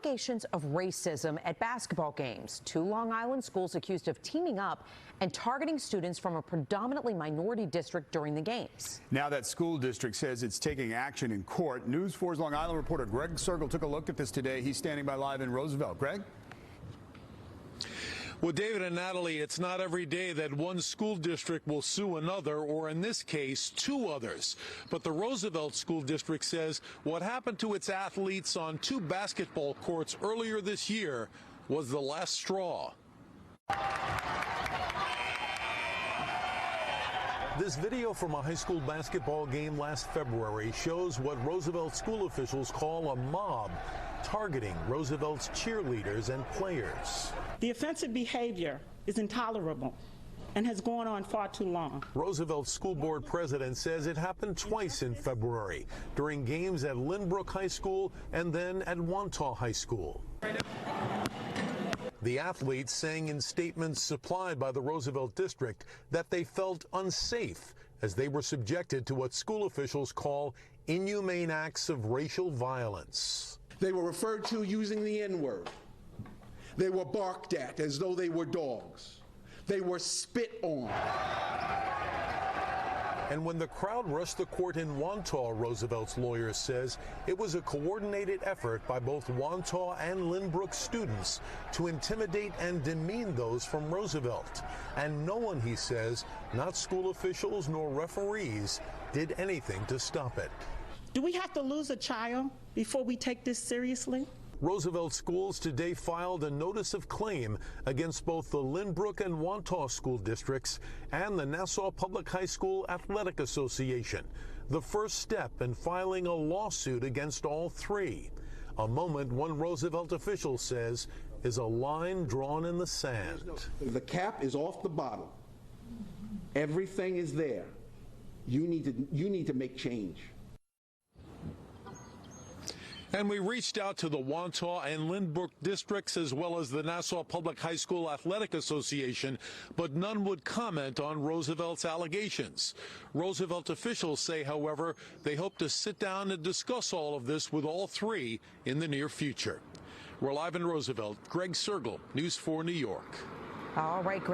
allegations of racism at basketball games. Two Long Island schools accused of teaming up and targeting students from a predominantly minority district during the games. Now that school district says it's taking action in court. News 4's Long Island reporter Greg Sergel took a look at this today. He's standing by live in Roosevelt. Greg? Well, David and Natalie, it's not every day that one school district will sue another, or in this case, two others. But the Roosevelt School District says what happened to its athletes on two basketball courts earlier this year was the last straw. This video from a high school basketball game last February shows what Roosevelt school officials call a mob targeting Roosevelt's cheerleaders and players. The offensive behavior is intolerable and has gone on far too long. Roosevelt School Board president says it happened twice in February, during games at Lynbrook High School and then at Wantagh High School. The athletes saying in statements supplied by the Roosevelt District that they felt unsafe as they were subjected to what school officials call inhumane acts of racial violence. They were referred to using the N-word. They were barked at as though they were dogs. They were spit on. And when the crowd rushed the court in Wantagh, Roosevelt's lawyer says it was a coordinated effort by both Wantagh and Lynbrook students to intimidate and demean those from Roosevelt. And no one, he says, not school officials nor referees, did anything to stop it. Do we have to lose a child before we take this seriously? Roosevelt schools today filed a notice of claim against both the Lynbrook and Wantagh school districts and the Nassau Public High School Athletic Association, the first step in filing a lawsuit against all three. A moment one Roosevelt official says is a line drawn in the sand. The cap is off the bottle. Everything is there. You need to make change. And we reached out to the Wantagh and Lynbrook districts as well as the Nassau Public High School Athletic Association, but none would comment on Roosevelt's allegations. Roosevelt officials say, however, they hope to sit down and discuss all of this with all three in the near future. We're live in Roosevelt. Greg Sergel, News 4 New York. All right, Greg.